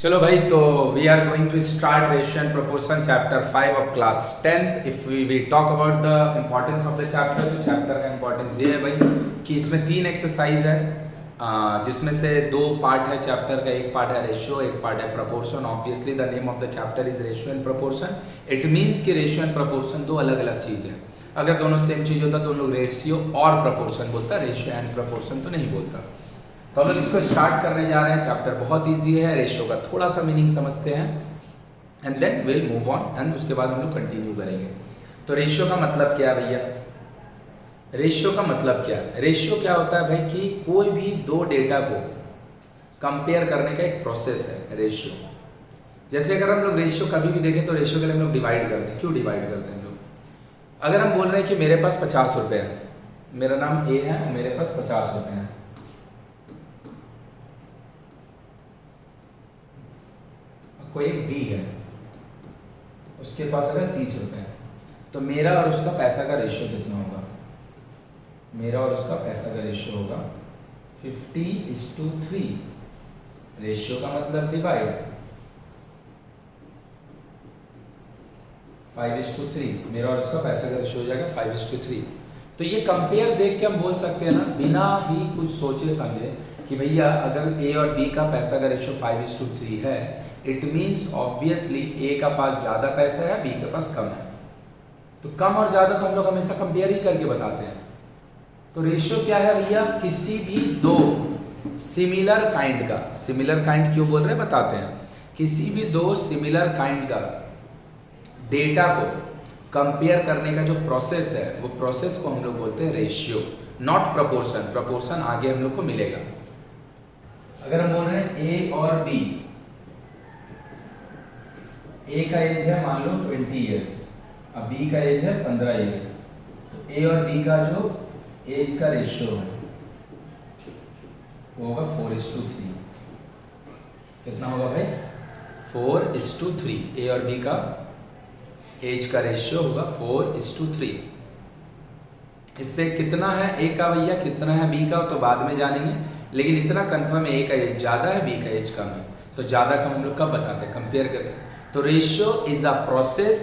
चलो भाई, तो we are going to start ratio and proportion chapter 5 of class 10th। If we talk about the importance of the chapter, तो chapter का importance ये है भाई कि इसमें 3 एक्सरसाइज है, जिसमें से 2 पार्ट है चैप्टर का। एक पार्ट है रेशियो, एक पार्ट है proportion. Obviously the name of the chapter is ratio and proportion. It means कि रेशियो एंड प्रोपोर्शन 2 अलग अलग चीज़ है। अगर दोनों सेम चीज़ होता तो हम लोग रेशियो और प्रोपोर्शन बोलता, रेशियो एंड प्रोपोर्शन तो नहीं बोलता। तो हम लोग इसको स्टार्ट करने जा रहे हैं। चैप्टर बहुत इजी है, रेशियो का थोड़ा सा मीनिंग समझते हैं and then will move on, and उसके बाद हम लोग कंटिन्यू करेंगे। तो रेशियो का मतलब क्या है भैया? रेशियो का मतलब क्या है? रेशियो क्या होता है भाई कि कोई भी 2 डेटा को कंपेयर करने का एक प्रोसेस है रेशियो। जैसे अगर हम लोग रेशियो कभी भी देखें तो रेशियो के लिए हम लोग डिवाइड करते हैं। क्यों डिवाइड करते हैं हम लोग? अगर हम बोल रहे हैं कि मेरे पास 50 रुपये है, मेरा नाम ए है और मेरे पास 50 रुपये हैं, कोई एक बी है, उसके पास अगर 30 रुपये है, तो मेरा और उसका पैसा का रेशियो कितना होगा? मेरा और उसका पैसा का रेशियो होगा 50:3। रेशियो का मतलब डिवाइड, 5:3। मेरा और उसका पैसा का रेशियो हो जाएगा 5:3। तो ये कंपेयर देख के हम बोल सकते हैं ना, बिना ही कुछ सोचे समझे, कि भैया अगर ए और बी का पैसा का रेशियो 5:3 है, इट मीन्स ऑब्वियसली ए का पास ज़्यादा पैसा है, बी के पास कम है। तो कम और ज़्यादा तो हम लोग हमेशा कंपेयर ही करके बताते हैं। तो रेशियो क्या है भैया? किसी भी 2 सिमिलर काइंड का, सिमिलर काइंड क्यों बोल रहे हैं बताते हैं, किसी भी 2 सिमिलर काइंड का डेटा को कंपेयर करने का जो प्रोसेस है, वो प्रोसेस को हम लोग बोलते हैं रेशियो, नॉट प्रोपोर्शन। प्रोपोर्शन आगे हम लोग को मिलेगा। अगर हम बोल रहे हैं ए और बी, ए का एज है मान लो 20 ईयर्स, अब बी का एज है 15 ईयर्स, तो ए और बी का जो एज का रेशियो है वो होगा 4:3। कितना होगा भाई? 4:3। ए और बी का एज का रेशियो होगा 4:3। इससे कितना है ए का भैया, कितना है बी का, तो बाद में जानेंगे, लेकिन इतना कंफर्म है ए का एज ज़्यादा है, बी का एज कम है। तो ज़्यादा कम हम लोग कब बताते हैं? कंपेयर करते हैं। तो ratio is a process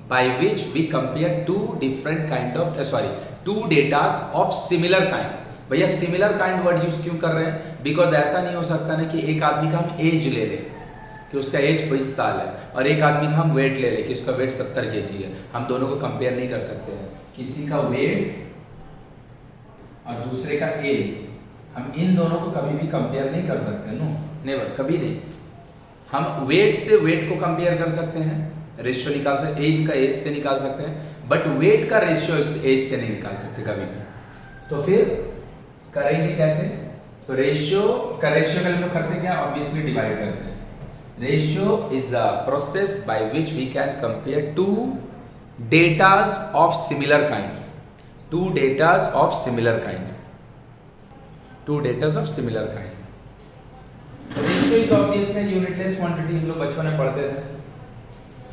by which we compare 2 different kind of two datas of similar kind. भैया सिमिलर काइंड वर्ड यूज क्यों कर रहे हैं? बिकॉज ऐसा नहीं हो सकता ना कि एक आदमी का हम एज ले लें कि उसका एज 20 साल है, और एक आदमी का हम वेट ले लें कि उसका वेट 70 kg है। हम दोनों को कंपेयर नहीं कर सकते हैं। किसी का वेट और दूसरे का एज, हम इन दोनों को कभी भी कंपेयर नहीं कर सकते। नो नेवर, कभी नहीं। हम वेट से वेट को कंपेयर कर सकते हैं, रेशियो निकाल सकते, एज का एज से निकाल सकते हैं, बट वेट का रेशियो एज से नहीं निकाल सकते कभी भी। तो फिर करेंगे कैसे? तो रेशियो का हम लोग करते क्या? ऑब्वियसली डिवाइड करते हैं। Ratio is a process by which we can compare 2 datas of similar kind, 2 datas of similar kind, 2 datas of similar kind. Ratio is obviously unitless quantity, हम लोग बचपन में पढ़ते थे।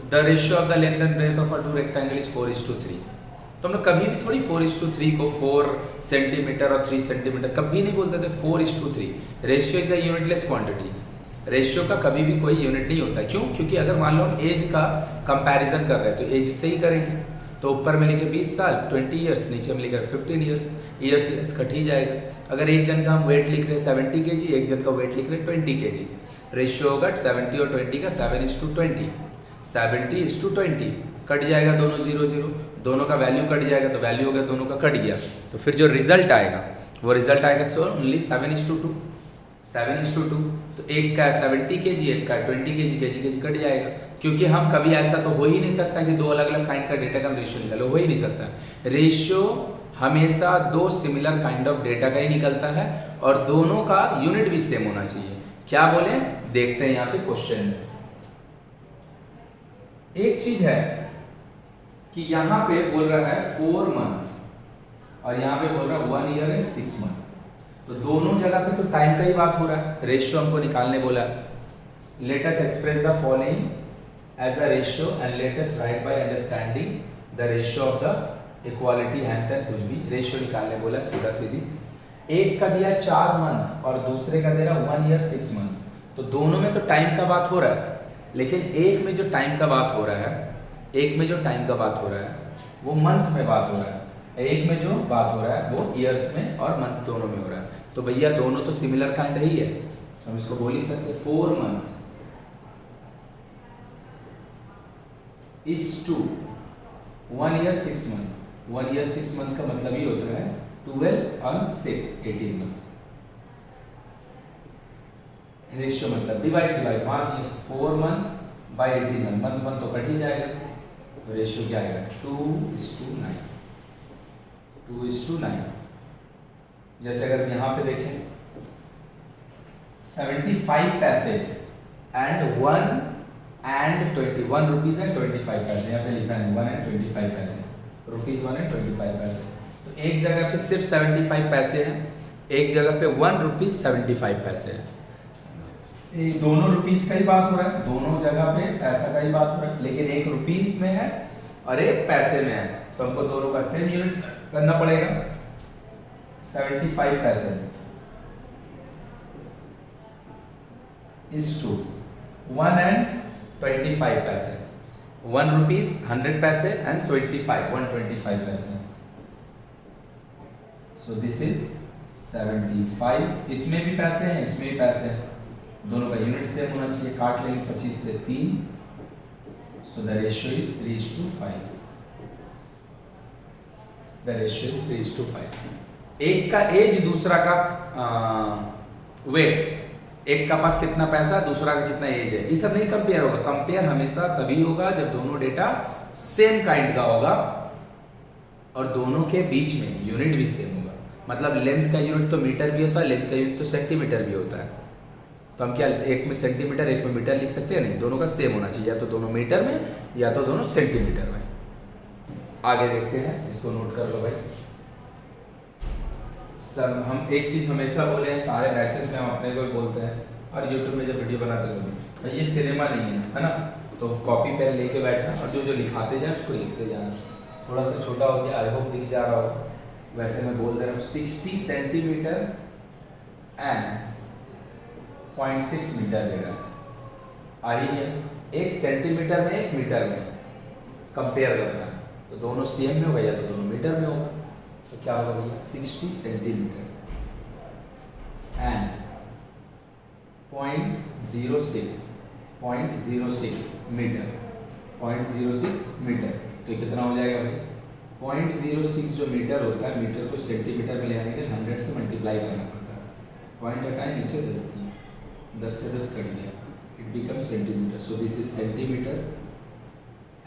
The ratio of the length and breadth of a 2 rectangle is 4:3। तो हम लोग कभी भी थोड़ी 4:3 को 4 सेंटीमीटर और 3 सेंटीमीटर कभी नहीं बोलते थे, 4:3। Ratio is a unitless quantity. Ratio का कभी भी कोई यूनिट नहीं होता। क्यों? क्योंकि अगर मान लो हम एज का कंपैरिजन कर रहे हैं तो एज से ही करेंगे। तो ऊपर में लिखे 20 साल 20 ईयर्स, नीचे में लिख रहे 15 ईयर्स, ईयर्स कट ही जाएगा। अगर एक जन का हम वेट लिख रहे हैं 70 kg, एक जन का वेट लिख रहे हैं 20 kg, रेशियो होगा 70 और 20 का 7:20, 70:20, कट जाएगा दोनों 0 0, दोनों का वैल्यू कट जाएगा, तो वैल्यू हो गया दोनों का कट गया। तो फिर जो रिजल्ट आएगा वो रिजल्ट आएगा सो ओनली 7:2, 7:2। तो एक का 70 kg, एक का 20 kg कट जाएगा। क्योंकि हम कभी ऐसा तो हो ही नहीं सकता कि 2 अलग अलग काइंड का डेटा का रेशियो निकालो, हो ही नहीं सकता। रेशियो हमेशा 2 सिमिलर काइंड ऑफ डेटा का ही निकलता है, और दोनों का यूनिट भी सेम होना चाहिए। क्या बोले? देखते हैं यहाँ पे क्वेश्चन में। एक चीज है कि यहाँ पे बोल रहा है 4 months और यहाँ पे बोल रहा है 1 year and 6 months। तो दोनों जगह पे तो टाइम का ही बात हो रहा है। रेशियो हमको निकालने बोला। Let us express the following as a ratio and let us write by understanding the ratio of the equality hand कुछ भी। रेशियो निकालने बोला सीधा सीधी। एक का दिया 4 मंथ और दूसरे का दे रहा 1 year 6 month। तो दोनों में तो टाइम का बात हो रहा है, लेकिन एक में जो टाइम का बात हो रहा है, एक में जो टाइम का बात हो रहा है वो मंथ में बात हो रहा है, एक में जो बात हो रहा है वो ईयर्स में और मंथ दोनों में हो रहा है। तो भैया दोनों तो सिमिलर काइंड ही है, हम इसको बोल ही सकते 4 month is to 1 year 6 month. 1 year 6 month का मतलब ही होता है 12 और 6 18 मंथ्स। रेशियो मतलब डिवाइड मार दिए, 4 मंथ बाई 18 मंथ, मंथ तो कट ही जाएगा, तो रेशियो क्या आएगा 2:9। 2:9। जैसे अगर यहाँ पे देखें 75 पैसे एंड 1 and 21 रुपीज एंड 25 पैसे, यहाँ पे लिखा है 1 and 25 पैसे, रुपीज 1 and 25 पैसे। तो एक जगह पे सिर्फ 75 पैसे हैं, एक जगह पे 1 रुपीज 75 पैसे है। दोनों रुपीज का ही बात हो रहा है, दोनों जगह पे पैसा का ही बात हो रहा है, लेकिन एक रुपीज में है और एक पैसे में है, तो हमको दोनों का सेम यूनिट करना पड़ेगा। 75 पैसे इज टू 1 and 25 पैसे, 1 रुपीज 100 पैसे एंड 125 पैसे। सो दिस इज 75। इसमें भी पैसे हैं, इसमें भी पैसे हैं, दोनों का यूनिट सेम होना चाहिए। काट लेंगे 25 से 3, so the ratio is 3:5। The ratio is 3:5। एक का एज दूसरा का वेट, एक का पास कितना पैसा दूसरा का कितना एज है, ये सब नहीं कंपेयर होगा। कंपेयर हमेशा तभी होगा जब दोनों डेटा सेम काइंड का होगा और दोनों के बीच में यूनिट भी सेम होगा। मतलब लेंथ का यूनिट तो मीटर भी होता है, लेंथ का यूनिट तो सेंटीमीटर भी होता है। तो हम क्या एक में सेंटीमीटर एक में मीटर लिख सकते हैं? नहीं, दोनों का सेम होना चाहिए, या तो दोनों मीटर में या तो दोनों सेंटीमीटर में। आगे देखते हैं, इसको नोट कर लो भाई। सर हम एक चीज़ हमेशा बोले हैं, सारे बैचेस में हम अपने को भी बोलते हैं और यूट्यूब में जब वीडियो बनाते हो भाई ये सिनेमा नहीं है ना, तो कॉपी पेन लेके बैठना और जो जो लिखाते जाए उसको लिखते जाना। थोड़ा सा छोटा हो गया, आई होप दिख जा रहा हो, वैसे मैं बोल दे रहा हूँ 60 सेंटीमीटर एंड 0.6 मीटर देगा। आई है, 1 सेंटीमीटर में 1 मीटर में कंपेयर करना है, तो दोनों सेम में होगा या तो दोनों मीटर में होगा। तो क्या होगा भैया 60 सेंटीमीटर एंड 0.06 मीटर, 0.06 मीटर। तो कितना हो जाएगा भाई 0.06 जो मीटर होता है, मीटर को सेंटीमीटर में ले आने के लिए 100 से मल्टीप्लाई करना पड़ता है। पॉइंट हटाए नीचे 10 से 10 कट गया, it become centimetre. So this is centimetre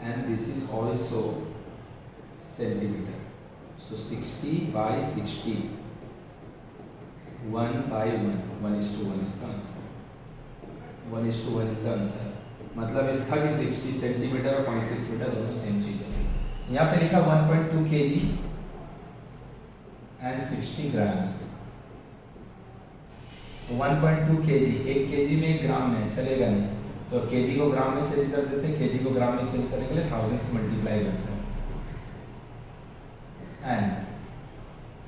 and this is also centimetre. So 60 by 60, 1 by 1, 1:1 is the answer. 1:1 is the answer। मतलब इसका भी 60 सेंटीमीटर और 0.6 मीटर दोनों सेम चीज है। यहाँ पे लिखा 1.2 kg एंड 60 ग्राम्स। तो 1.2 kg, 1 kg में 1 ग्राम में चलेगा नहीं, तो kg को ग्राम में चेंज कर देते हैं। kg को ग्राम में चेंज करने के लिए 1000 से मल्टीप्लाई करते हैं एंड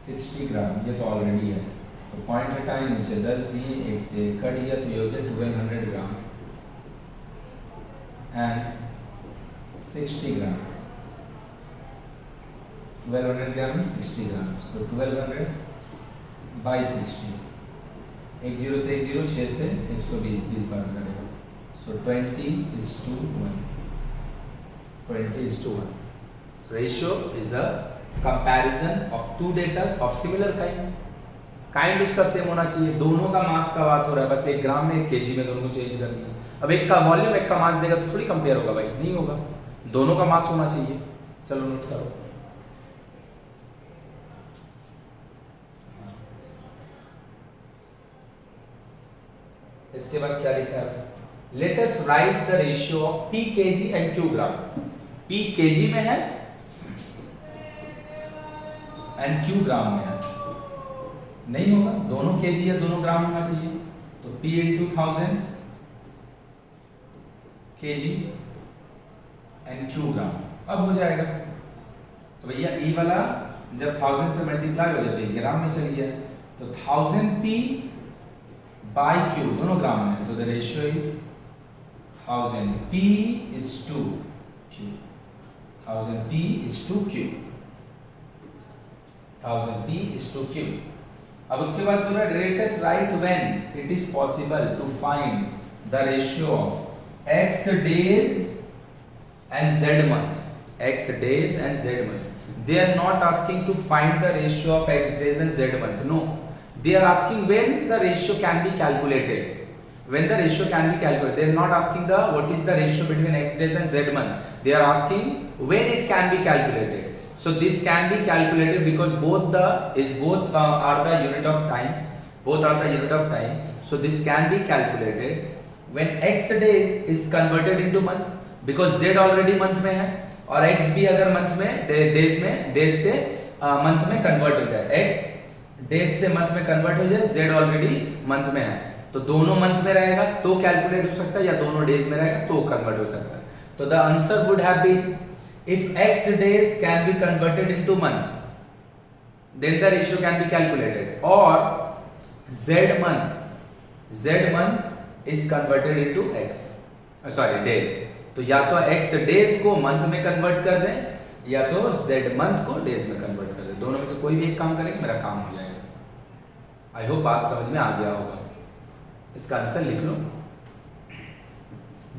60 ग्राम, ये तो ऑलरेडी है। तो पॉइंट हटाए नीचे 10 दिए, 1 से कट गया, तो ये हो गया 1200 ग्राम एंड 60 ग्राम। 1200 ग्राम में 60 ग्राम, सो 1200 बाई 60। 1 0 से 1 0, 6 से 120, 20 बार करेगा। सो 20:1, 20:1। Ratio is a comparison of 2 data of similar kind उसका सेम होना चाहिए। दोनों का मास का बात हो रहा है, बस 1 ग्राम में 1 kg में दोनों को चेंज कर दिया। अब एक का वॉल्यूम एक का मास देगा तो थोड़ी कंपेयर होगा भाई, नहीं होगा, दोनों का मास होना चाहिए। चलो नोट करो। इसके बाद क्या लिखा है? Late us right the ratio of P kg and Q gram. P kg में है एंड Q ग्राम में है, नहीं होगा, दोनों kg या दोनों ग्राम होना चाहिए। तो P into 1000 kg and Q ग्राम अब हो जाएगा। तो भैया E वाला जब 1000 से मल्टीप्लाई हो गया तो ये ग्राम में चली गया, तो 1000 P बाई क्यू, दोनों ग्राम में, तो the ratio is 1000 P is to Q, 1000 P is to Q, 1000 P is to Q. अब उसके बाद पूरा let us write when it is possible to find the ratio of x days and z month. X days and z month. They are not asking to find the ratio of x days and z month. No, they are asking when the ratio can be calculated. When the ratio can be calculated. They are not asking the what is the ratio between x days and z month. They are asking when it can be calculated. So this can be calculated because both are the unit of time. Both are the unit of time. So this can be calculated when x days is converted into month because z already month में है और x भी अगर month में days से month में convert हो जाए, x days से month में convert हो जाए, z already month में है, तो दोनों month में रहेगा तो calculate हो सकता है या दोनों days में रहेगा तो convert हो सकता है. तो the answer would have been if x days can be converted into month, then the ratio can be calculated, or z month is converted into x, days. तो या तो x days को month में convert कर दें या तो z month को days में convert कर दें. दोनों में से कोई भी एक काम करेंगे मेरा काम हो जाएगा. आई होप बात समझ में आ गया होगा. इसका आंसर लिख लो.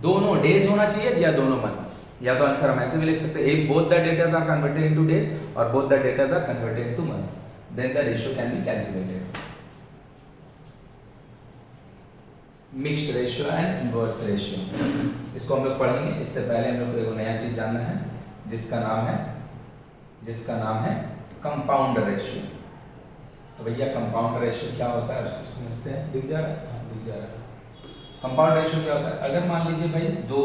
दोनों days होना चाहिए या दोनों month. या तो आंसर हम ऐसे भी लिख सकते हैं, if both the datas are converted into days or both the datas are converted into months, then the ratio can be calculated. Mixed ratio and inverse ratio, इसको हम लोग पढ़ेंगे. इससे पहले हम लोग को एक नया चीज जानना है जिसका नाम है कंपाउंड रेशियो. तो भैया कंपाउंड रेशियो क्या होता है उसको समझते हैं. दिख जा रहा है? दिख जा रहा है. कंपाउंड रेशियो क्या होता है? अगर मान लीजिए भाई 2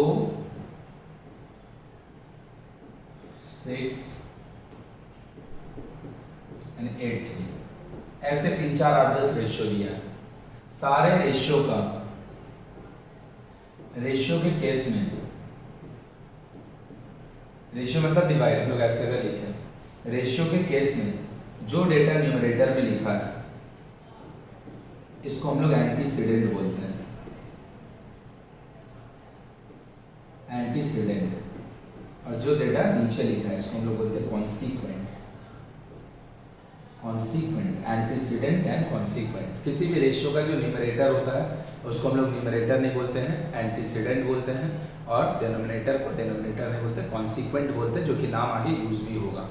6 and 8 3 ऐसे 3 4 8 10 रेशियो दिया है. सारे रेशियो के केस में, रेशियो मतलब डिवाइड, हम लोग ऐसे अगर लिखे रेशियो के केस में जो डेटा न्यूमरेटर में लिखा है इसको हम लोग एंटीसीडेंट बोलते हैं. एंटीसीडेंट. और जो डेटा नीचे लिखा है इसको हम लोग बोलते हैं कॉन्सिक्वेंट. Antecedent and consequent. किसी भी रेशियो का जो न्यूमरेटर होता है उसको हम लोग न्यूमरेटर नहीं बोलते हैं, एंटीसीडेंट बोलते हैं, और डिनोमिनेटर को डिनोमिनेटर नहीं बोलते, कॉन्सिक्वेंट बोलते हैं, जो कि नाम आगे यूज भी होगा.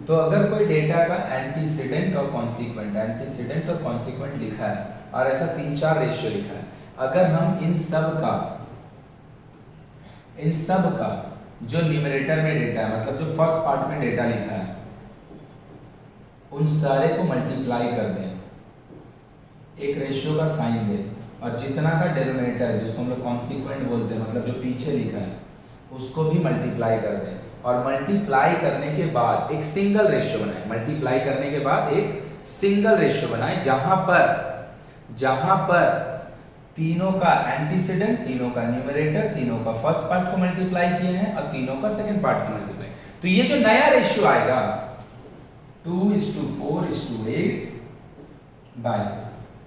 तो अगर कोई डेटा का एंटीसीडेंट और कॉन्सिक्वेंट लिखा है और ऐसा 3 4 रेशियो लिखा है, अगर हम इन सब का जो न्यूमरेटर में डेटा है, मतलब जो फर्स्ट पार्ट में डेटा लिखा है, उन सारे को मल्टीप्लाई कर दें, एक रेशियो का साइन दें, और जितना का डिनोमिनेटर है जिसको हम लोग कॉन्सिक्वेंट बोलते हैं, मतलब जो पीछे लिखा है, उसको भी मल्टीप्लाई कर दें. और मल्टीप्लाई करने के बाद एक सिंगल रेशियो बनाएं. मल्टीप्लाई करने के बाद एक सिंगल रेशियो बनाएं जहां पर तीनों का एंटीसीडेंट, तीनों का न्यूमरेटर, तीनों का फर्स्ट पार्ट को मल्टीप्लाई किए हैं और तीनों का सेकंड पार्ट को मल्टीप्लाई. तो ये जो नया रेशियो आएगा 2:4:8 बाय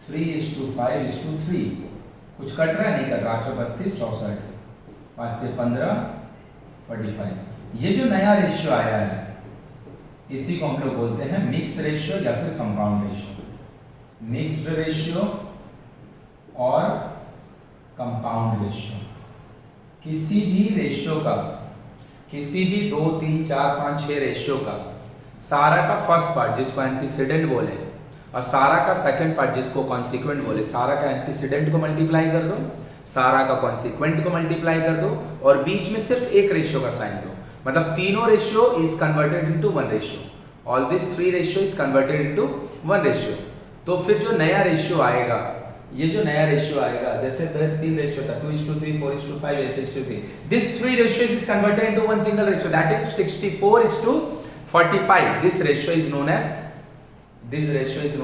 3:5:3. कुछ कट रहा है? नहीं कट रहा. 32 64 5 से 15 45. ये जो नया रेशियो आया है इसी को हम लोग बोलते हैं मिक्स रेशियो या फिर कंपाउंड रेशियो. मिक्स्ड रेशियो और कंपाउंड रेशियो. किसी भी रेशियो का, किसी भी 2 3 4 5 6 रेशियो का सारा का फर्स्ट पार्ट जिसको एंटीसीडेंट बोले और सारा का सेकंड पार्ट जिसको कॉन्सिक्वेंट बोले, सारा का एंटीसीडेंट को मल्टीप्लाई कर दो, सारा का कॉन्सिक्वेंट को मल्टीप्लाई कर दो, और बीच में सिर्फ एक रेशियो का साइन दो. मतलब तीनों ratio is converted into one ratio. All this 3 ratio is converted into one ratio. तो फिर जो नया रेशियो आएगा, ये जो नया रेशियो आएगा, जैसे 3 रेशियो था 2:3 4:5 8:3. This 3 ratio is converted into one single ratio, that is 64:45. This ratio is known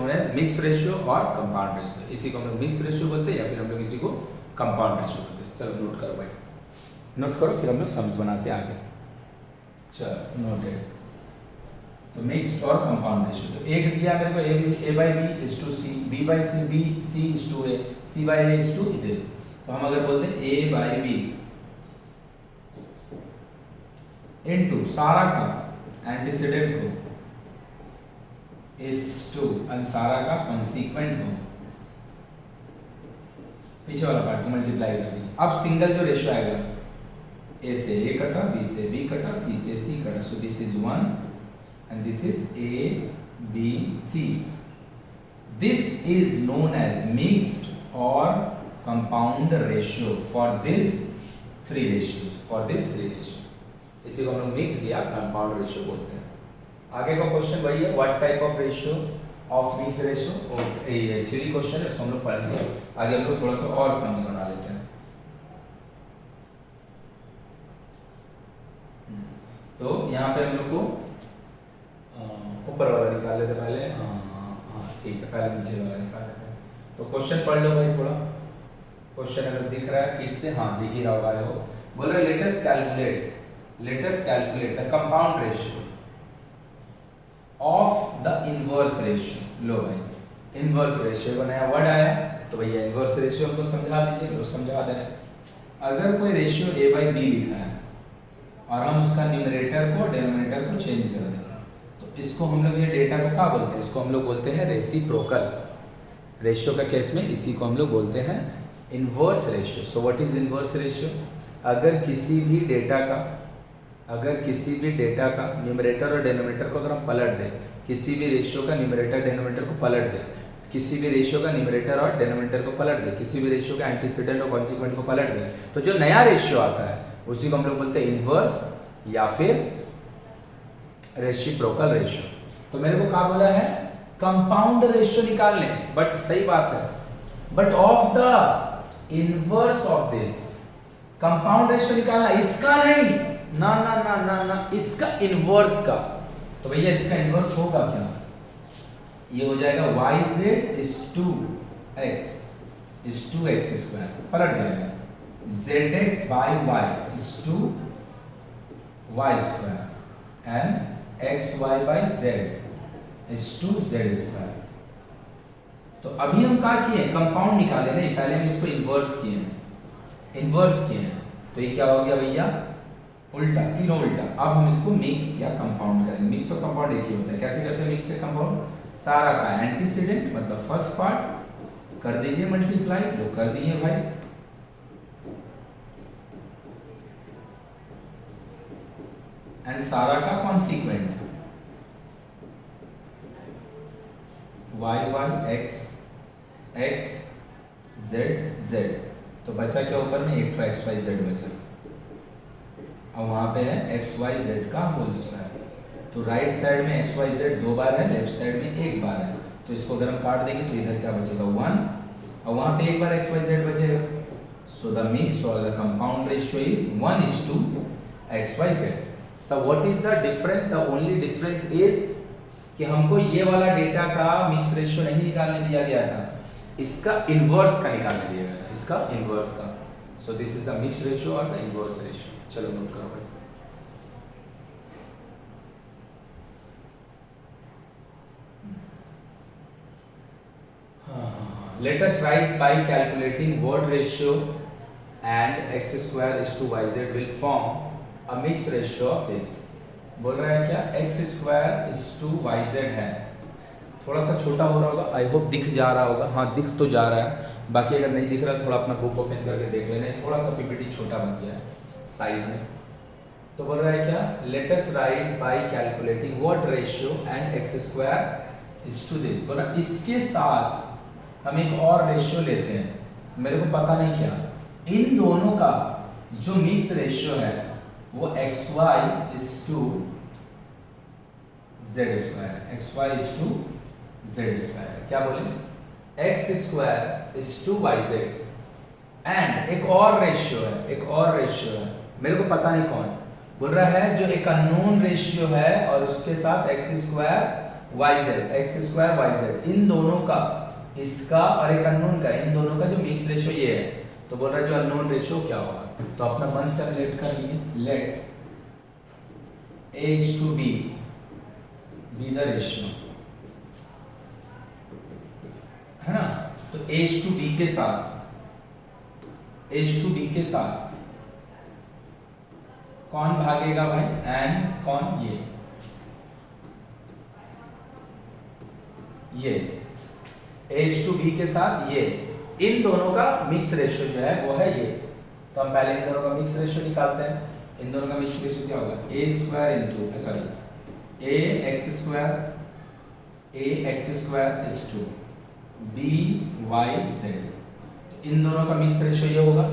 as mixed ratio और कंपाउंड रेशियो. इसी को हम लोग मिक्स्ड रेशियो बोलते हैं या फिर हम लोग इसी को कंपाउंड रेशियो बोलते हैं. चलो नोट करो भाई, नोट करो, फिर हम लोग सम्स बनाते हैं आगे. चलो नोटेड. तो मिक्स्ड और कंपाउंड रेशियो। तो एक दिया मेरे को A by B is to C, B by C, B C is to A, C by A is to this. तो हम अगर बोलते हैं ए बाई बी इनटू सारा का एंटीसीडेंट को इज टू एंड सारा का कॉन्सिक्वेंट को पीछे वाला पार्ट को मल्टीप्लाई कर दिया। अब सिंगल जो रेशियो आएगा ए से ए कटा, बी से बी कटा, सी से सी कटा, so this is 1 and this is A, B, C. This is known as mixed or compound ratio for this three ratios. इसी को हम लोग मिक्स्ड या कंपाउंड रेशियो बोलते हैं। आगे का क्वेश्चन वही है, what type of ratio of mix ratio, और ये थ्योरी क्वेश्चन है, उसको हम लोग पढ़ेंगे। आगे हम लोग थोड़ा सा और सम्स बना लेते हैं। तो यहाँ पे हम लोग को ऊपर वाला निकाल लेते पहले, ठीक है, पहले नीचे वाला निकाल लेते हैं। तो क्वेश्चन पढ़ लो भाई थोड़ा। क्वेश्चन अगर दिख रहा है ठीक से, हाँ दिख ही रहा होगा। हो बोल रहे let us calculate the compound ratio of the inverse ratio. लो भाई इनवर्स रेशियो का नया वर्ड आया, तो भैया इनवर्स रेशियो हमको समझा दीजिए। लो समझा दे रहे, अगर कोई रेशियो ए बाई बी लिखा है और हम उसका न्यूमरेटर को डिनोमिनेटर को चेंज कर दें, इसको हम लोग ये डेटा को क्या बोलते हैं, इसको हम लोग बोलते हैं रेसिप्रोकल रेशियो का केस में इसी को हम लोग बोलते हैं inverse ratio. So what is inverse ratio? अगर किसी भी डेटा का न्यूमरेटर और डिनोमिनेटर को अगर हम पलट दें, किसी भी रेशियो का न्यूमरेटर डिनोमिनेटर को पलट दें, किसी भी रेशियो का न्यूमरेटर और डिनोमिनेटर को पलट दें, किसी भी रेशियो का एंटीसीडेंट और कॉन्सिक्वेंट को पलट दें, तो जो नया रेशियो आता है उसी को हम लोग बोलते हैं इनवर्स या फिर रेसिप्रोकल रेशियो। तो मेरे को क्या बोला है, कंपाउंड रेशियो निकाल लें, बट सही बात है, but of the inverse of this. Compound ratio निकालना, इसका नहीं, ना ना ना ना ना, इसका इनवर्स का। तो भैया इसका इनवर्स होगा क्या? ये हो जाएगा yz is 2x is 2x square, पलट जाएगा zx by y is 2y square and xy by z is 2z square. तो अभी हम क्या किए, कंपाउंड निकाले, नहीं पहले हम इसको इन्वर्स किए, तो ये क्या हो गया भैया, उल्टा, तीनों उल्टा। अब हम इसको मिक्स या कंपाउंड करेंगे। मिक्स और कंपाउंड एक ही होता है। कैसे करते हैं मिक्स या कंपाउंड? सारा का एंटीसीडेंट मतलब फर्स्ट पार्ट कर दीजिए मल्टीप्लाई, लो कर दिए भाई, एंड सारा का consequent y y x x z z। तो बचा क्या ऊपर में, एक तो x y z बचा, अब वहां पे है x y z का होल स्क्वायर। तो राइट साइड में x y z दो बार है, लेफ्ट साइड में एक बार है, तो इसको अगर हम काट देंगे तो इधर क्या बचेगा 1, और वहां पे एक बार x y z बचेगा। सो द मिक्स्ड और the compound ratio is 1:x y z। So what is the difference? The only difference is कि हमको ये वाला डेटा का मिक्स रेशियो नहीं निकालने दिया गया था, इसका इनवर्स का निकालने दिया गया था, इसका इनवर्स का। सो this is the mix ratio और द इनवर्स रेशियो। चलो नोट करो भाई। Let us write by calculating what ratio and x² is to yz will form a mixed ratio of this। बोल रहा है क्या, x² is to yz है, थोड़ा सा छोटा हो रहा होगा, आई होप दिख जा रहा होगा, हाँ दिख तो जा रहा है, बाकी अगर नहीं दिख रहा थोड़ा अपना बुक ओपन करके देख लेना, थोड़ा सा पीपीटी छोटा बन गया है साइज में। तो बोल रहा है क्या, late us write bye calculating what ratio and x² is to this। बोला इसके साथ हम एक और रेशियो लेते हैं, मेरे को पता नहीं क्या, इन दोनों का जो मिक्स रेशियो है वो xy is to z square, xy is to z square, क्या बोले, x square is to yz। And एक और रेशियो है, मेरे को पता नहीं कौन, बोल रहा है जो एक अननोन रेशियो है और उसके साथ x² yz, इन दोनों का, इसका और एक अननोन का, इन दोनों का जो मिक्स रेशियो ये है। तो बोल रहा है जो अननोन रेशियो क्या होगा, तो अपना मन से हम लेट कर लिए, let a is to b B the ratio, है ना। तो A/B के साथ A/B के साथ कौन भागेगा भाई, एंड कौन, ये A/B के साथ ये, इन दोनों का मिक्स रेशियो जो है वो है ये। तो हम पहले इन दोनों का मिक्स रेशियो निकालते हैं। इन दोनों का मिक्स रेशियो क्या होगा, a square into sorry ax square is to by/z। इन दोनों का मिक्स रेशियो ये होगा,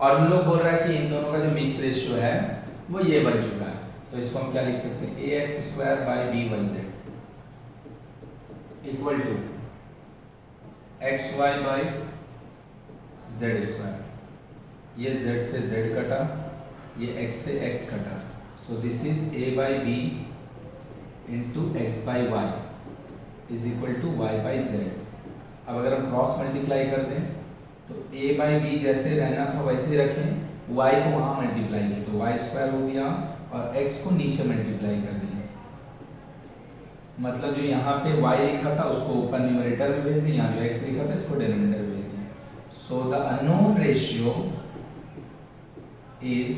और हम लोग बोल रहा है कि इन दोनों का जो मिक्स रेशियो है वो ये बन चुका है। तो इसको हम क्या लिख सकते हैं, ax square by by/z equal to xy by z square. ये z से z कटा, ये x से x कटा, so this is a by B into X by Y is equal to y by z। अब अगर हम क्रॉस मल्टीप्लाई कर दें तो a बाई बी जैसे रहना था वैसे रखें, y को वहाँ मल्टीप्लाई किया तो y स्क्वायर हो गया, और x को नीचे मल्टीप्लाई कर दिया। मतलब जो यहाँ पे y लिखा था उसको ऊपर न्यूमरेटर में भेज दिया, यहाँ जो x लिखा था इसको डिनोमिनेटर में भेज दिया। So the unknown ratio is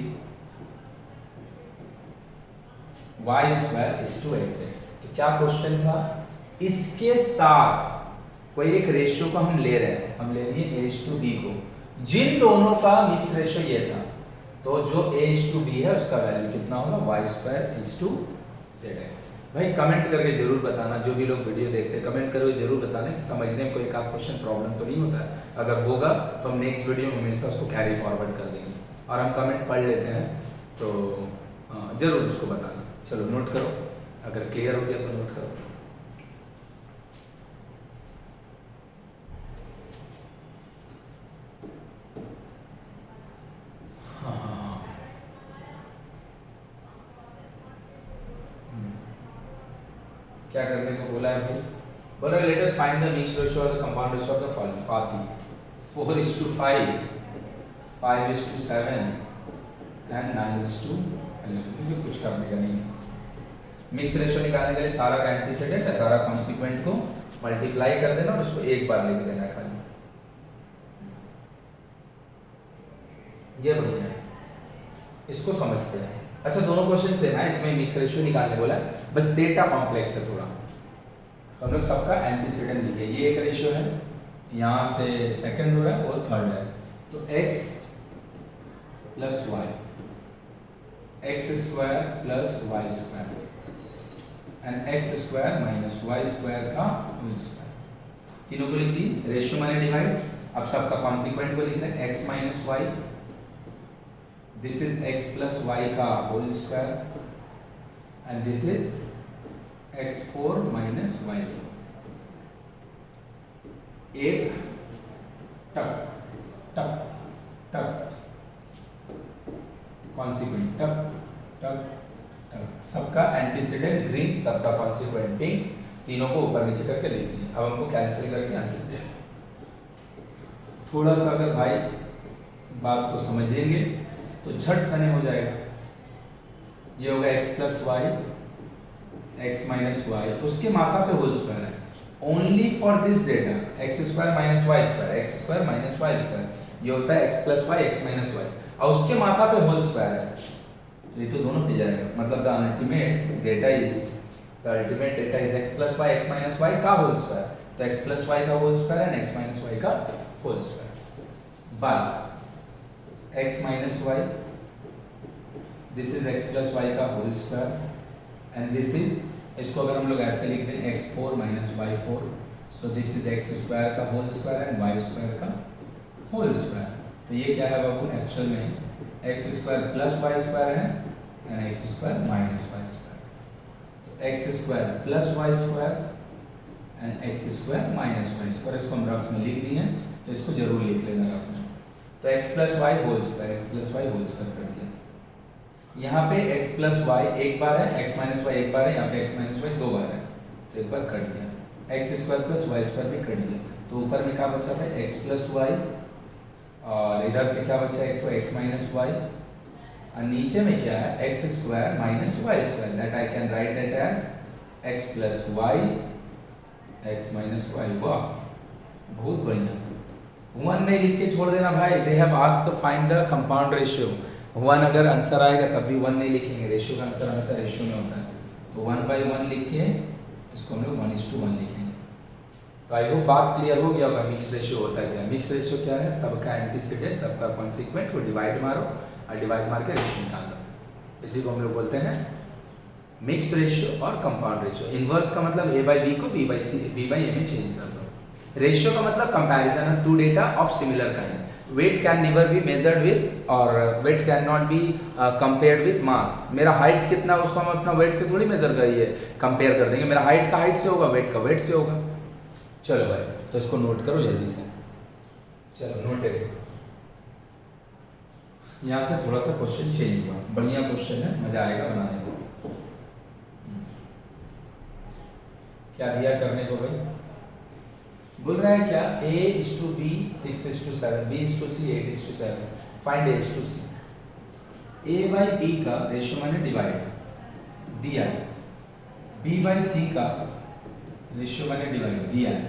y square is to x। तो क्या क्वेश्चन था, इसके साथ कोई एक रेशियो को हम ले रहे हैं, हम ले लिए A/B को, जिन दोनों का मिक्स रेशियो ये था, तो जो A/B है उसका वैल्यू कितना होगा, y square is to zx। भाई कमेंट करके जरूर बताना, जो भी लोग वीडियो देखते हैं कमेंट करके जरूर बताना कि समझने में कोई एक क्वेश्चन प्रॉब्लम तो नहीं होता है। अगर होगा तो हम नेक्स्ट वीडियो में हमेशा उसको कैरी फॉरवर्ड कर देंगे, और हम कमेंट पढ़ लेते हैं तो जरूर उसको बताना। चलो नोट करो, अगर क्लियर हो गया तो नोट करो। क्या करने को बोला है भाई, बोला let us find the mix ratio और the compound ratio of the following पाती 4:5, 5:7 एंड 9:11। मुझे कुछ करने का नहीं। मिक्स रेशियो निकालने के लिए सारा का एंटीसीडेंट है, सारा कॉन्सिक्वेंट को मल्टीप्लाई कर देना और उसको एक बार लिख देना खाली, ये बढ़िया है, इसको समझते हैं। अच्छा दोनों क्वेश्चन सेम है, इसमें मिक्स रेशियो निकालने बोला है, बस डेटा कॉम्प्लेक्स है थोड़ा। तो हम लोग सबका एंटीसीडेंट लिखे, ये एक रेशियो है, यहाँ से सेकंड हो रहा है और थर्ड है, तो x plus Y, X square plus Y square and x square minus Y square का होल स्क्वायर, तीनों को लिख दी। रेशियो माने डिवाइड, अब सबका कॉन्सिक्वेंट को लिख रहे हैं x minus y, this is x plus y का whole square and this is x4 minus y4। एक टक टक टक कॉन्सिक्वेंट टक टक टक, सबका एंटीसीडेंट ग्रीन, सबका कॉन्सिक्वेंट पिंक, तीनों को ऊपर नीचे करके लिख दिए। अब हमको कैंसिल करके आंसर दें। थोड़ा सा अगर भाई बात को समझेंगे तो झट सने हो जाएगा। ये होगा x plus Y, x minus y, उसके माथा पे होल स्क्वायर है, only for this data x square minus Y square, x square minus Y square, ये होता है x plus Y, x minus y, और उसके माथा पे होल स्क्वायर है, तो ये तो दोनों पे जाएगा। मतलब the ultimate data is x plus Y, x minus y का होल स्क्वायर, तो एक्स प्लस वाई का whole square and x minus y का whole square by x minus y, this is x plus y का whole square and this is, इसको अगर हम लोग ऐसे लिख दें x4 माइनस वाई4, so this is x square का whole square and y square का होल स्क्वायर। तो ये क्या है बाबू, एक्चुअल में x square plus Y square है and x square minus Y square, तो x square plus Y square and x square minus Y square, इसको हम रफ में लिख दिए, तो इसको जरूर लिख लेना रफ में। तो x plus y whole square, x plus y whole square कर दिया। यहाँ पे x प्लस वाई एक बार है, x माइनस वाई एक बार है, यहाँ पे x माइनस वाई दो बार है, तो एक बार कट गया, x square plus Y square भी कट गया, तो ऊपर में क्या बचा है x प्लस वाई, और इधर से क्या बचा है, एक तो x माइनस वाई, और नीचे में क्या है x square minus Y square, that I can write it as x plus Y x minus y. वाह बहुत बढ़िया। 1 नहीं लिख के छोड़ देना भाई। They have asked to find the compound ratio. 1 अगर आंसर आएगा तब भी 1 नहीं लिखेंगे, रेशियो का आंसर हमेशा रेशियो में होता है। तो 1/1 लिख के इसको हम लोग 1:1 लिखेंगे। तो आई होप बात क्लियर हो गया होगा। मिक्स रेशियो होता है क्या? मिक्स रेशियो क्या है? सबका एंटीसीडेंट सबका कॉन्सिक्वेंट को डिवाइड मारो और डिवाइड मार के रेशियो निकाल लो। इसी को हम लोग बोलते हैं मिक्स रेशियो और कंपाउंड रेशियो। इनवर्स का मतलब a/b को b/a में चेंज कर दो। रेशियो का मतलब comparison of two data of similar kind. Weight can never be measured with और weight can not be compared with mass. मेरा हाइट कितना उसको हम अपना वेट से थोड़ी मेजर करिए कंपेयर कर देंगे। मेरा हाइट का हाइट से होगा, वेट का वेट से होगा। चलो भाई तो इसको नोट करो जल्दी से। चलो नोटेड। यहाँ से थोड़ा सा क्वेश्चन चेंज हुआ, बढ़िया क्वेश्चन है, मजा आएगा बनाने को। क्या दिया करने को भाई? बोल रहा है क्या a/b 6:7, b/c 8:7, find a/c। a/b का रेशियो मैंने डिवाइड दिया है, b/c का रेशियो मैंने डिवाइड दिया है,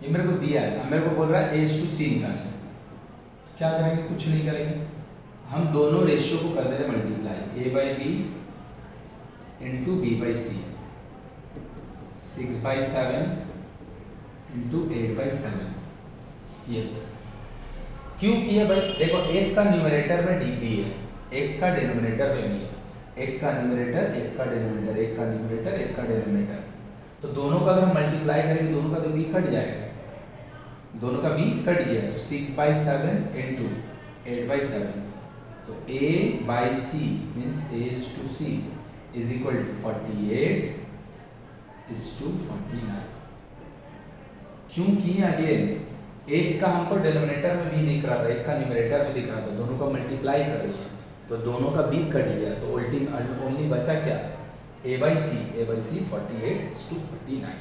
ये मेरे को दिया है। अब मेरे को बोल रहा है a/c निकालना। क्या करेंगे? कुछ नहीं करेंगे, हम दोनों रेशियो को कर देंगे multiply. a/b into b/c 6/7 into 8/7। Yes, क्यों किया भाई? देखो एक का न्यूमरेटर में db है, एक का डिनोमिनेटर में भी है। एक का न्यूमरेटर, एक का डिनोमिनेटर, एक का न्यूमरेटर, एक का डिनोमिनेटर। तो दोनों का अगर हम मल्टीप्लाई करेंगे दोनों का तो b कट जाएगा, दोनों का b कट गया। तो 6/7 इंटू 8/7, तो a/c means a/c is equal to 48:49। क्योंकि अगेन एक का हमको डिनोमिनेटर में भी दिख रहा था, एक का न्यूमरेटर में दिख रहा था, दोनों का मल्टीप्लाई कर रही है तो दोनों का b कट गया। तो ओनली बचा क्या? a/c 48:49।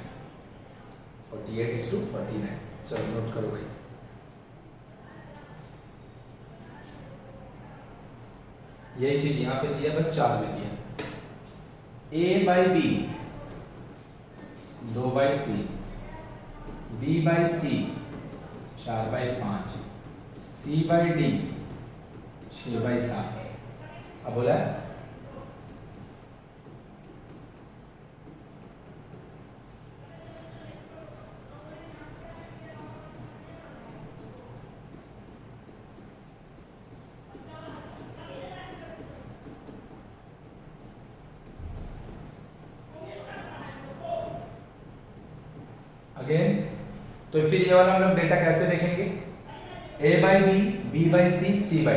48:49। चलो नोट करो भाई। यही चीज यहाँ पे दिया, बस 4 में दिया। a/b 2/3, b/c 4/5, c/d 6/7। अब बोला अगेन। तो फिर ये वाला हम लोग डेटा कैसे देखेंगे? a/b, b/c, c/d।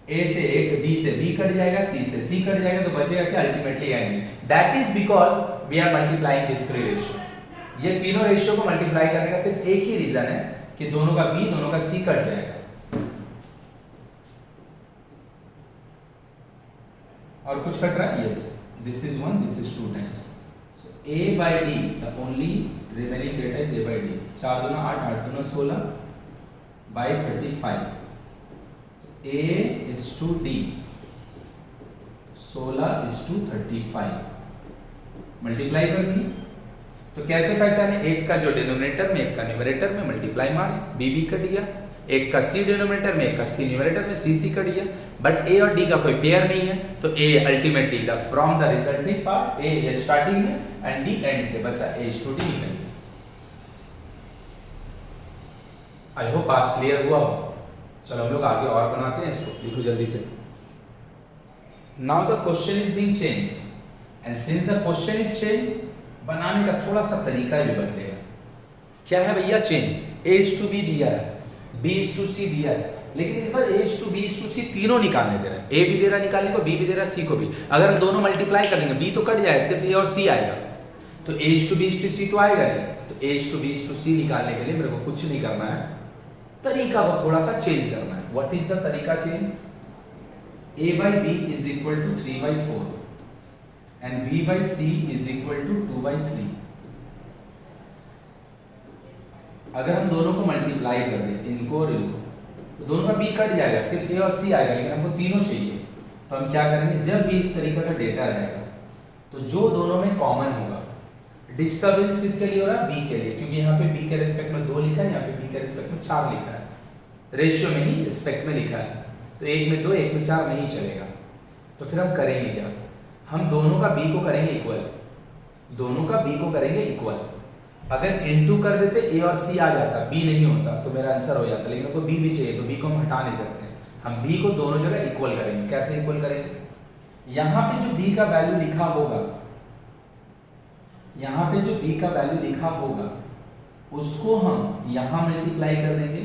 a से एक, b से b कट जाएगा, c से c कट जाएगा, तो बचेगा क्या? Ultimately and. That is because we are multiplying this 3 ratio. ये तीनों रेशियो को मल्टीप्लाई करने का सिर्फ एक ही रीजन है कि दोनों का b दोनों का c कट जाएगा। और कुछ कट रहा है? Yes, this is 1, this is 2 times. So a/d the only remaining data is a/d। 4 दूना 8, 8 दूना 16 by 35। a/d 16:35 मल्टीप्लाई कर दिए। तो कैसे पहचाने? एक का जो डिनोमिनेटर में, एक का न्यूमरेटर में मल्टीप्लाई मारे, b कट गया। एक का c डिनोमिनेटर में, एक का c न्यूमरेटर में, c कट गया। बट a और d का कोई पेयर नहीं है, तो a ultimately the from the resulting part a starting में एंड d एंड से बचा, a/d निकल गया। आई होप बात क्लियर हुआ हो। चलो हम लोग आगे और बनाते हैं इसको। लिखो जल्दी से। Now the question is being changed and since the question is change, बनाने का थोड़ा सा तरीका भी बदलेगा। क्या है भैया चेंज? a/b दिया है, b/c दिया है, लेकिन इस बार a/b, b/c तीनों निकालने दे रहा है। a भी दे रहा है निकालने को, b भी दे रहा है, c को भी। अगर हम दोनों मल्टीप्लाई कर देंगे b तो कट जाए, सिर्फ a और c आएगा, तो a/b, b/c तो आएगा नहीं। तो a/b, b/c निकालने के लिए मेरे को कुछ नहीं करना है, तरीका को थोड़ा सा चेंज करना है। व्हाट इज द तरीका change? a/b is equal to 3/4 and b/c is equal to 2/3। अगर हम दोनों को मल्टीप्लाई कर दें, इनको और इनको, तो दोनों का b कट जाएगा, सिर्फ a और c आएगा, लेकिन हमको तीनों चाहिए। तो हम क्या करेंगे? जब भी इस तरीके का डेटा रहेगा तो जो दोनों में कॉमन होगा डिस्टर्बेंस किसके लिए हो रहा है? बी के लिए, क्योंकि यहाँ पे बी के रिस्पेक्ट में 2 लिखा है, यहाँ पे बी के रिस्पेक्ट में 4 लिखा है, रेशियो में ही रिस्पेक्ट में लिखा है, तो एक में 2 एक में 4 नहीं चलेगा। तो फिर हम करेंगे क्या? हम दोनों का बी को करेंगे इक्वल, दोनों का बी को करेंगे इक्वल। अगर इनटू कर देते ए और सी आ जाता, बी नहीं होता, तो मेरा आंसर हो जाता, लेकिन हमको बी भी चाहिए, तो बी को हम हटा नहीं सकते। हम बी को दोनों जगह इक्वल करेंगे। कैसे इक्वल करेंगे? यहाँ पे जो बी का वैल्यू लिखा होगा, यहाँ पे जो b का वैल्यू लिखा होगा उसको हम यहां मल्टीप्लाई कर देंगे,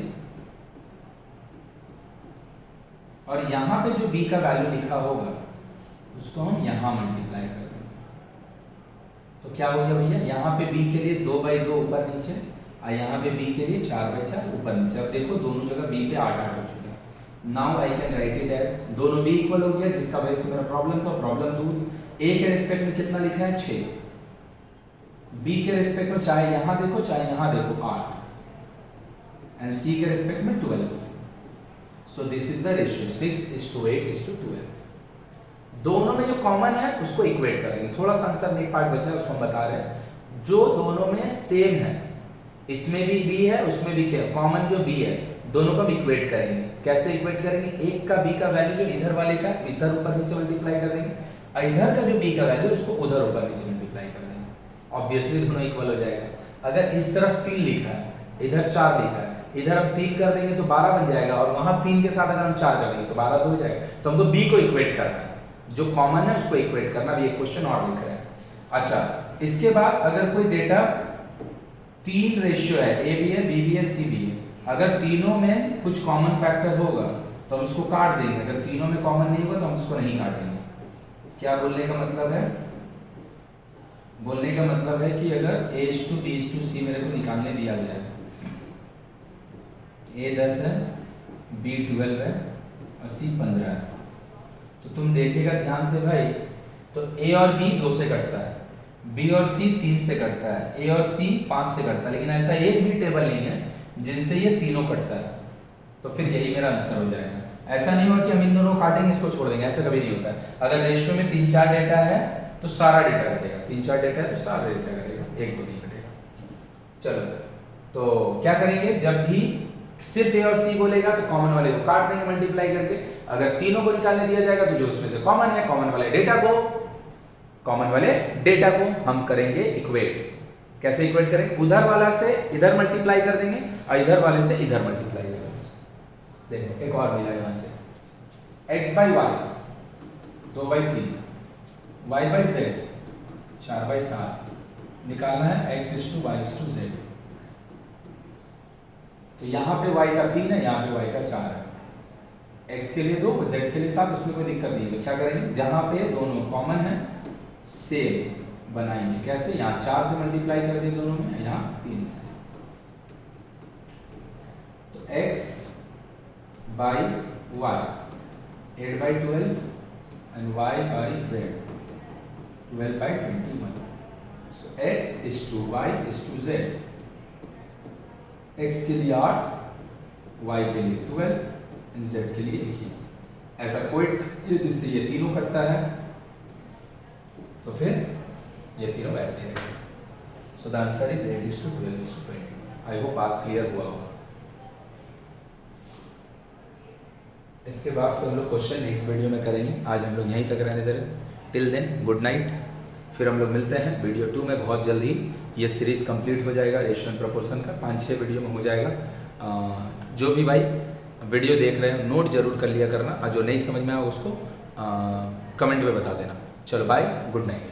और यहां पे जो b का वैल्यू लिखा होगा उसको हम यहां मल्टीप्लाई कर देंगे। तो क्या हो गया भैया? यहाँ पे b के लिए 2/2 ऊपर नीचे, और यहाँ पे b के लिए 4/4 ऊपर नीचे। अब देखो दोनों जगह b पे 8 हो चुका है। Now I can write it as, दोनों b इक्वल हो गया, जिसका वजह से मेरा प्रॉब्लम था, प्रॉब्लम दूर। a के रिस्पेक्ट में कितना लिखा है? 6, b के रिस्पेक्ट में चाहे यहां देखो चाहे यहां देखो 8, एंड c के रिस्पेक्ट में 12। सो दिस इज द रेशियो 6:8:12। दोनों में जो कॉमन है उसको इक्वेट करेंगे। थोड़ा सा आंसर में एक पार्ट बचा है उसको हम बता रहे हैं। जो दोनों में सेम है, इसमें भी b है उसमें भी क्या कॉमन जो b है, दोनों को हम इक्वेट करेंगे। कैसे इक्वेट करेंगे? एक का b का वैल्यू जो इधर वाले का इधर ऊपर नीचे मल्टीप्लाई कर देंगे, और इधर का जो b का वैल्यू उसको उधर ऊपर नीचे मल्टीप्लाई कर देंगे। ऑब्वियसली दोनों इक्वल हो जाएगा। अगर इस तरफ 3 लिखा है, इधर 4 लिखा है, इधर हम 3 कर देंगे तो 12 बन जाएगा, और वहां 3 के साथ अगर हम 4 कर देंगे तो 12 तो हो जाएगा। तो हमको b को इक्वेट करना है, जो कॉमन है उसको इक्वेट करना। अभी एक क्वेश्चन और लिख रहे हैं। अच्छा, इसके बाद अगर कोई डेटा 3 रेशियो है, a भी है, b भी है, c भी है, अगर तीनों में कुछ कॉमन फैक्टर होगा तो हम उसको काट देंगे, अगर तीनों में कॉमन नहीं होगा तो हम उसको नहीं काटेंगे। क्या बोलने का मतलब है? बोलने का मतलब है कि अगर a:b:c मेरे को निकालने दिया गया है, a 10 है, b 12 है और c 15 है, तो तुम देखेगा ध्यान से भाई, तो a और b 2 से कटता है, b और c 3 से कटता है, a और c 5 से कटता है, लेकिन ऐसा एक भी टेबल नहीं है जिनसे ये तीनों कटता है। तो फिर यही मेरा आंसर हो जाएगा। ऐसा नहीं होगा कि हम इन दोनों को काटेंगे इसको छोड़ देंगे, ऐसा कभी नहीं होता है। अगर रेशियो में 3-4 डेटा है तो सारा डेटा कटेगा, 3-4 डेटा है तो सारा डेटा कटेगा, एक तो नहीं कटेगा। चलो, तो क्या करेंगे? जब भी सिर्फ ए और सी बोलेगा तो कॉमन वाले को काट देंगे मल्टीप्लाई करके। अगर तीनों को निकालने दिया जाएगा तो जो उसमें से कॉमन है, कॉमन वाले डेटा को हम करेंगे इक्वेट। कैसे इक्वेट करेंगे? उधर वाला से इधर मल्टीप्लाई कर देंगे और इधर वाले से इधर मल्टीप्लाई कर देंगे। देखो एक और मिला यहाँ से, x/y 2/3, y/z 4/7 निकालना है, x:y:z। तो यहाँ पे y का 3 है, यहाँ पे y का 4 है, x के लिए 2, z के लिए 7, उसमें कोई दिक्कत नहीं है। तो क्या करेंगे? जहाँ पे दोनों कॉमन है सेम बनाएंगे। कैसे? यहाँ 4 से मल्टीप्लाई कर दिए दोनों में, यहाँ 3 से। तो x/y 8/12 and y/z 12/21. So x:y:z, x के लिए 8, y के लिए 12, z के लिए 21। ऐसा कोई जिससे ये तीनों कटता है तो फिर ये तीनों वैसे ही रहेंगे। So the answer is 8:12:20। I hope बात क्लियर हुआ होगा। इसके बाद से हम लोग क्वेश्चन नेक्स्ट वीडियो में करेंगे। आज हम लोग यहीं तक रहने दे रहे। Till then good night. फिर हम लोग मिलते हैं वीडियो 2 में बहुत जल्द ही। ये सीरीज़ कंप्लीट हो जाएगा रेशियो एंड प्रोपोर्शन का, 5-6 वीडियो में हो जाएगा। जो भी भाई वीडियो देख रहे हैं नोट जरूर कर लिया करना, और जो नहीं समझ में आया उसको कमेंट में बता देना। चलो बाय, गुड नाइट।